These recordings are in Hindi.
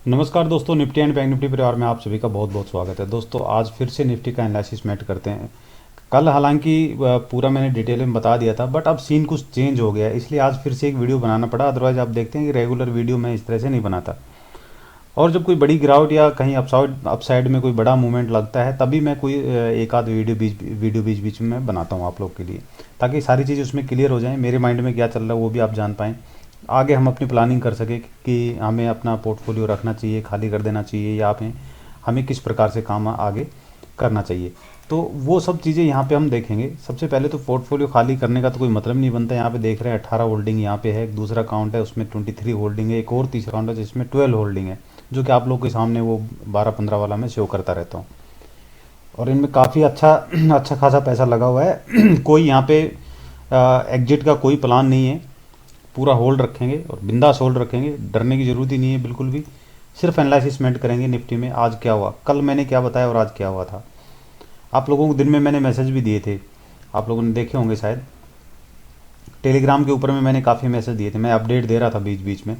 नमस्कार दोस्तों, निफ्टी एंड बैंक निफ्टी परिवार में आप सभी का बहुत बहुत स्वागत है। दोस्तों आज फिर से निफ्टी का एनालिसिस मेट करते हैं। कल हालांकि पूरा मैंने डिटेल में बता दिया था, बट अब सीन कुछ चेंज हो गया है, इसलिए आज फिर से एक वीडियो बनाना पड़ा। अदरवाइज आप देखते हैं कि रेगुलर वीडियो मैं इस तरह से नहीं बनाता। और जब कोई बड़ी गिरावट या कहीं अपसाइड में कोई बड़ा मूवमेंट लगता है, तभी मैं कोई एक आध वीडियो बीच बीच में बनाता हूँ आप लोग के लिए, ताकि सारी चीज़ उसमें क्लियर हो जाए, मेरे माइंड में क्या चल रहा है वो भी आप जान पाएँ। आगे हम अपनी प्लानिंग कर सकें कि हमें अपना पोर्टफोलियो रखना चाहिए, खाली कर देना चाहिए, या हमें हमें किस प्रकार से काम आगे करना चाहिए। तो वो सब चीज़ें यहाँ पे हम देखेंगे। सबसे पहले तो पोर्टफोलियो खाली करने का तो कोई मतलब नहीं बनता। यहाँ पे देख रहे हैं 18 होल्डिंग यहाँ पे है, एक दूसरा अकाउंट है उसमें 23 होल्डिंग है, एक और तीसरा अकाउंट है जिसमें 12 होल्डिंग है, जो कि आप लोग के सामने वो 12-15 वाला मैं शो करता रहता हूँ। और इनमें काफ़ी अच्छा अच्छा खासा पैसा लगा हुआ है। कोई यहाँ पे एग्जिट का कोई प्लान नहीं है, पूरा होल्ड रखेंगे और बिंदास होल्ड रखेंगे। डरने की ज़रूरत ही नहीं है बिल्कुल भी। सिर्फ एनालिसिसमेंट करेंगे निफ्टी में आज क्या हुआ, कल मैंने क्या बताया और आज क्या हुआ था। आप लोगों को दिन में मैंने मैसेज भी दिए थे, आप लोगों ने देखे होंगे शायद। टेलीग्राम के ऊपर में मैंने काफ़ी मैसेज दिए थे, मैं अपडेट दे रहा था बीच बीच में।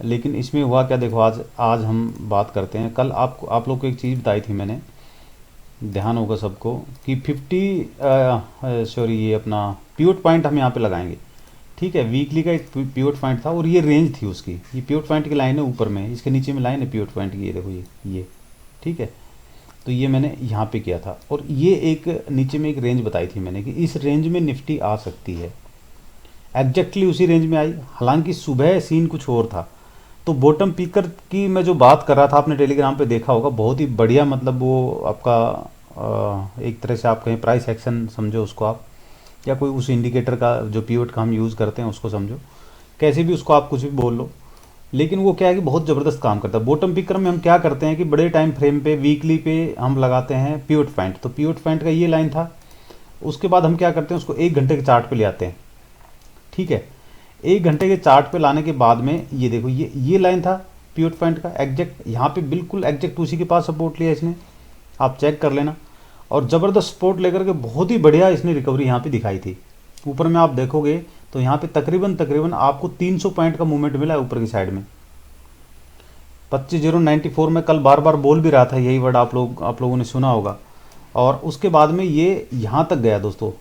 लेकिन इसमें हुआ क्या, देखो आज आज हम बात करते हैं। कल आप लोग को एक चीज़ बताई थी मैंने, ध्यान होगा सबको, कि 50 सॉरी ये अपना पिवट पॉइंट हम यहाँ पे लगाएंगे। ठीक है, वीकली का एक पिवट पॉइंट था और ये रेंज थी उसकी। ये पिवट पॉइंट की लाइन है ऊपर में, इसके नीचे में लाइन है पिवट पॉइंट की, ये देखो ये ठीक है। तो ये मैंने यहाँ पे किया था और ये एक नीचे में एक रेंज बताई थी मैंने कि इस रेंज में निफ्टी आ सकती है। एग्जैक्टली उसी रेंज में आई। हालांकि सुबह सीन कुछ और था। तो बॉटम पिकर की मैं जो बात कर रहा था, आपने टेलीग्राम पे देखा होगा, बहुत ही बढ़िया, मतलब वो आपका एक तरह से आप कहें प्राइस एक्शन समझो उसको आप, या कोई उस इंडिकेटर का जो पीवट का हम यूज़ करते हैं उसको समझो, कैसे भी उसको आप कुछ भी बोल लो। लेकिन वो क्या है कि बहुत ज़बरदस्त काम करता है। बॉटम पिकर में हम क्या करते हैं कि बड़े टाइम फ्रेम पे, वीकली पे हम लगाते हैं पीवट पॉइंट। तो पीवट पॉइंट का ये लाइन था। उसके बाद हम क्या करते हैं, उसको 1 घंटे के चार्ट पे ले आते हैं। ठीक है, 1 घंटे के चार्ट पे लाने के बाद में ये देखो, ये लाइन था पीवट पॉइंट का एग्जैक्ट, यहाँ पे बिल्कुल एग्जैक्ट उसी के पास सपोर्ट लिया इसने, आप चेक कर लेना। और ज़बरदस्त सपोर्ट लेकर के बहुत ही बढ़िया इसने रिकवरी यहाँ पे दिखाई थी। ऊपर में आप देखोगे तो यहाँ पे तकरीबन तकरीबन आपको 300 पॉइंट का मूवमेंट मिला है ऊपर की साइड में। 25,094 में कल बार बार बोल भी रहा था यही वर्ड, आप लोगों ने सुना होगा। और उसके बाद में ये यहाँ तक गया दोस्तों।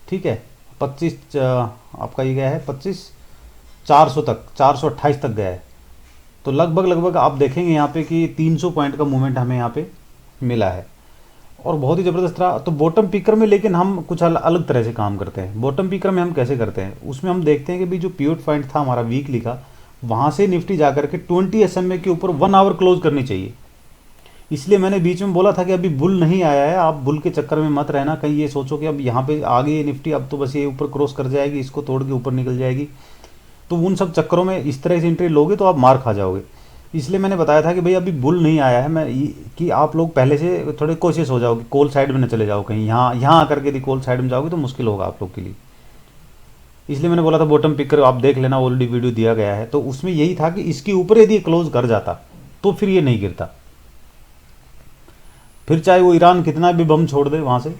ठीक है, 25 आपका ये गया है 25,400 तक, 428 तक गया है। तो लगभग लगभग आप देखेंगे यहाँ पे कि 300 पॉइंट का मूवमेंट हमें यहाँ पे मिला है और बहुत ही ज़बरदस्त रहा। तो बॉटम पिकर में लेकिन हम कुछ अलग तरह से काम करते हैं। बॉटम पिकर में हम कैसे करते हैं, उसमें हम देखते हैं कि भी जो पिवट पॉइंट था हमारा वीकली का, वहाँ से निफ्टी जाकर के 20 SMA के ऊपर 1 आवर क्लोज करनी चाहिए। इसलिए मैंने बीच में बोला था कि अभी बुल नहीं आया है, आप बुल के चक्कर में मत रहना, कहीं ये सोचो कि अब यहाँ पे आगे ये निफ्टी अब तो बस ये ऊपर क्रॉस कर जाएगी, इसको तोड़ के ऊपर निकल जाएगी। तो उन सब चक्करों में इस तरह से एंट्री लोगे तो आप मार खा जाओगे। इसलिए मैंने बताया था कि भाई अभी बुल नहीं आया है, कि आप लोग पहले से थोड़े कोशिश हो जाओ कि कॉल साइड में न चले जाओ, कहीं यहाँ आकर के यदि कॉल साइड में जाओगे तो मुश्किल होगा आप लोग के लिए। इसलिए मैंने बोला था बॉटम पिकर आप देख लेना, ऑलरेडी वीडियो दिया गया है। तो उसमें यही था कि इसके ऊपर यदि क्लोज कर जाता तो फिर ये नहीं गिरता। फिर चाहे वो ईरान कितना भी बम छोड़ दे वहाँ से,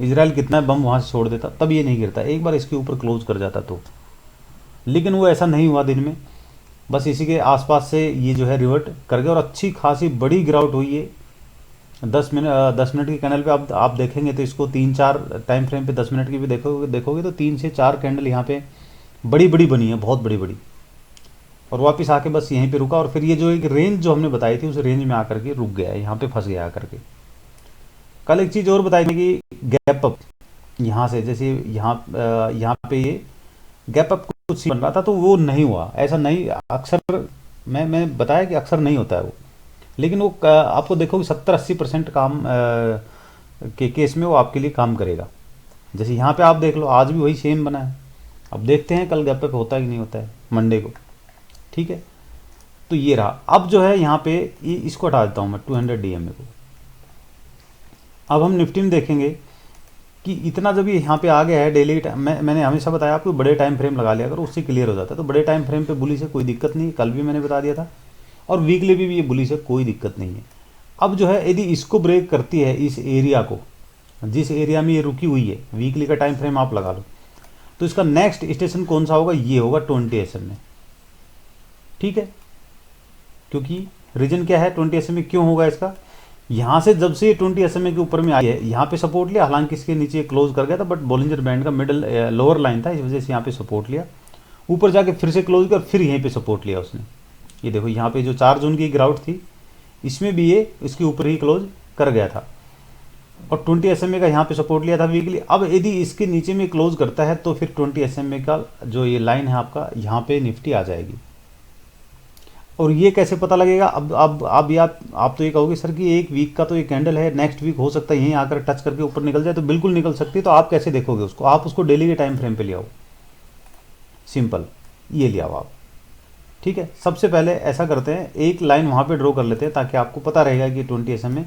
इसराइल कितना बम वहाँ से छोड़ देता, तब ये नहीं गिरता, एक बार इसके ऊपर क्लोज कर जाता तो। लेकिन वो ऐसा नहीं हुआ दिन में, बस इसी के आसपास से ये जो है रिवर्ट कर गया और अच्छी खासी बड़ी गिरावट हुई है। 10 मिनट की कैंडल पे आप देखेंगे तो इसको 3-4 टाइम फ्रेम पे 10 मिनट की भी देखोगे तो 3 से 4 कैंडल यहाँ पे बड़ी बड़ी बनी है, बहुत बड़ी बड़ी। और वापस आके बस यहीं पे रुका और फिर ये जो एक रेंज जो हमने बताई थी उस रेंज में आकर के रुक गया है, यहाँ पे फंस गया आकर के। कल एक चीज़ और बताई थी कि गैप अप यहाँ से, जैसे यहाँ पे ये गैप अप कुछ बन रहा था तो वो नहीं हुआ। ऐसा नहीं, अक्सर मैं बताया कि अक्सर नहीं होता है वो, लेकिन वो आपको देखो कि 70-80% काम के केस में वो आपके लिए काम करेगा। जैसे यहाँ पे आप देख लो, आज भी वही सेम बना है। अब देखते हैं कल गैप अप होता है कि नहीं होता है मंडे को। ठीक है, तो ये रहा। अब जो है यहाँ पे इसको हटा देता हूँ मैं 200 DMA को। अब हम निफ्टी में देखेंगे कि इतना जब ये यहाँ पे आ गया है डेली मैंने हमेशा बताया आपको बड़े टाइम फ्रेम लगा लिया अगर उससे क्लियर हो जाता है। तो बड़े टाइम फ्रेम पे बुली से कोई दिक्कत नहीं है, कल भी मैंने बता दिया था, और वीकली भी ये बुली से कोई दिक्कत नहीं है। अब जो है यदि इसको ब्रेक करती है, इस एरिया को, जिस एरिया में ये रुकी हुई है, वीकली का टाइम फ्रेम आप लगा लो, तो इसका नेक्स्ट स्टेशन कौन सा होगा, ये होगा 20 SMA। ठीक है, क्योंकि रीजन क्या है 20 SMA क्यों होगा इसका, यहाँ से जब से ये 20 SMA के ऊपर में आई है यहाँ पे सपोर्ट लिया, हालांकि इसके नीचे क्लोज कर गया था, बट बॉलिंजर बैंड का मिडल लोअर लाइन था, इस वजह से यहाँ पे सपोर्ट लिया, ऊपर जाके फिर से क्लोज कर, फिर यहीं पे सपोर्ट लिया उसने। ये देखो यहाँ पे जो 4 जून की गिरावट थी इसमें भी ये इसके ऊपर ही क्लोज कर गया था, और 20 SMA का यहाँ पे सपोर्ट लिया था वीकली। अब यदि इसके नीचे में क्लोज करता है तो फिर 20 SMA का जो ये लाइन है आपका, यहाँ पे निफ्टी आ जाएगी। और ये कैसे पता लगेगा, अब यार आप तो ये कहोगे सर कि एक वीक का तो ये कैंडल है, नेक्स्ट वीक हो सकता है यहीं आकर टच करके ऊपर निकल जाए, तो बिल्कुल निकल सकती है। तो आप कैसे देखोगे उसको, आप उसको डेली के टाइम फ्रेम पे ले आओ, सिंपल, ये ले आओ आप, ठीक है। सबसे पहले ऐसा करते हैं, एक लाइन वहाँ पे ड्रॉ कर लेते हैं ताकि आपको पता रहेगा कि 20 SMA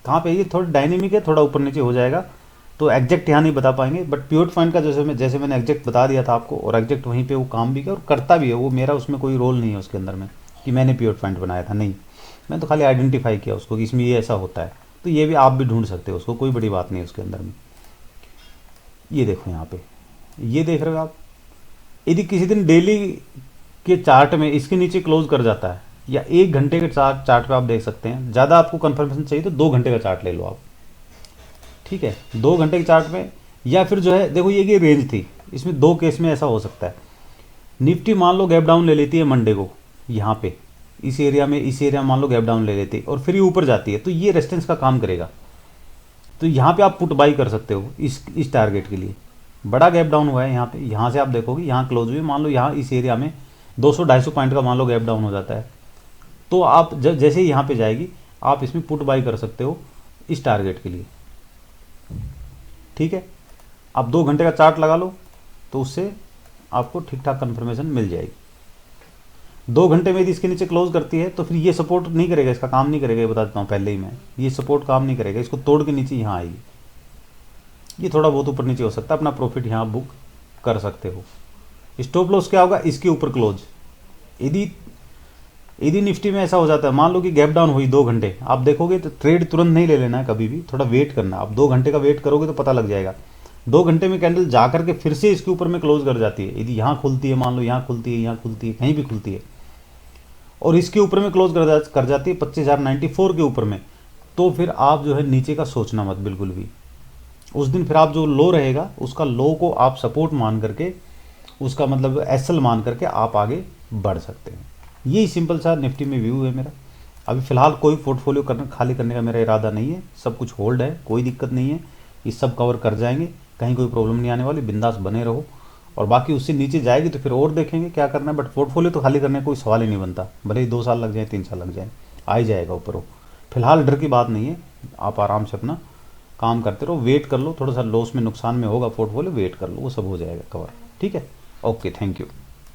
कहाँ पे, ये थोड़ा डायनेमिक है, थोड़ा ऊपर नीचे हो जाएगा, तो एग्जैक्ट यहाँ नहीं बता पाएंगे, बट प्योर पॉइंट का जैसे मैंने एग्जैक्ट बता दिया था आपको, और एग्जैक्ट वहीं पे वो काम भी किया और करता भी है वो, मेरा उसमें कोई रोल नहीं है उसके अंदर में कि मैंने प्योर पॉइंट बनाया था, नहीं, मैं तो खाली आइडेंटिफाई किया उसको कि इसमें ये ऐसा होता है। तो ये भी आप भी ढूंढ सकते हो उसको, कोई बड़ी बात नहीं है उसके अंदर में। ये देखो यहाँ पे, ये देख रहे हो आप, यदि किसी दिन डेली के चार्ट में इसके नीचे क्लोज कर जाता है, या 1 घंटे के चार्ट पे आप देख सकते हैं, ज़्यादा आपको कंफर्मेशन चाहिए तो 2 घंटे का चार्ट ले लो आप, ठीक है, 2 घंटे के चार्ट में, या फिर जो है देखो ये रेंज थी, इसमें 2 केस में ऐसा हो सकता है, निफ्टी मान लो गैप डाउन ले लेती है मंडे को, यहाँ पे इस एरिया मान लो गैप डाउन ले लेती है और फिर ये ऊपर जाती है, तो ये रेजिस्टेंस का काम करेगा, तो यहाँ पे आप पुट बाई कर सकते हो इस टारगेट के लिए। बड़ा गैप डाउन हुआ है यहाँ पे, यहाँ से आप देखोगे यहाँ क्लोज हुई, मान लो यहाँ इस एरिया में 200-250 पॉइंट का मान लो गैप डाउन हो जाता है, तो आप जैसे ही यहाँ पे जाएगी आप इसमें पुट बाई कर सकते हो इस टारगेट के लिए, ठीक है। आप 2 घंटे का चार्ट लगा लो तो उससे आपको ठीक ठाक कंफर्मेशन मिल जाएगी। 2 घंटे में यदि इसके नीचे क्लोज करती है तो फिर ये सपोर्ट नहीं करेगा, इसका काम नहीं करेगा, ये बता देता हूँ पहले ही मैं, ये सपोर्ट काम नहीं करेगा, इसको तोड़ के नीचे यहाँ आएगी, ये थोड़ा बहुत ऊपर नीचे हो सकता है, अपना प्रॉफिट यहाँ बुक कर सकते हो। स्टॉप लॉस क्या होगा, इसके ऊपर क्लोज, यदि निफ्टी में ऐसा हो जाता है, मान लो कि गैप डाउन हुई 2 घंटे, आप देखोगे तो ट्रेड तुरंत नहीं ले लेना है, कभी भी थोड़ा वेट करना, आप 2 घंटे का वेट करोगे तो पता लग जाएगा। 2 घंटे में कैंडल जा करके फिर से इसके ऊपर में क्लोज कर जाती है, यदि यहाँ खुलती है, मान लो यहाँ खुलती है, यहाँ खुलती है, कहीं भी खुलती है, और इसके ऊपर में क्लोज कर जाती है 25,094 के ऊपर में, तो फिर आप जो है नीचे का सोचना मत बिल्कुल भी। उस दिन फिर आप जो लो रहेगा उसका लो को आप सपोर्ट मान करके, उसका मतलब एसएल मान करके आप आगे बढ़ सकते हैं। यही सिंपल सा निफ्टी में व्यू है मेरा। अभी फिलहाल कोई पोर्टफोलियो खाली करने का मेरा इरादा नहीं है, सब कुछ होल्ड है, कोई दिक्कत नहीं है, ये सब कवर कर जाएंगे, कहीं कोई प्रॉब्लम नहीं आने वाली, बिंदास बने रहो। और बाकी उससे नीचे जाएगी तो फिर और देखेंगे क्या करना है, बट पोर्टफोलियो तो खाली करने का कोई सवाल ही नहीं बनता, भले ही 2 साल लग जाए, 3 साल लग जाए, आ ही जाएगा ऊपर वो। फिलहाल डर की बात नहीं है, आप आराम से अपना काम करते रहो, वेट कर लो, थोड़ा सा लॉस में नुकसान में होगा पोर्टफोलियो, वेट कर लो, वो सब हो जाएगा कवर, ठीक है। Okay, thank you.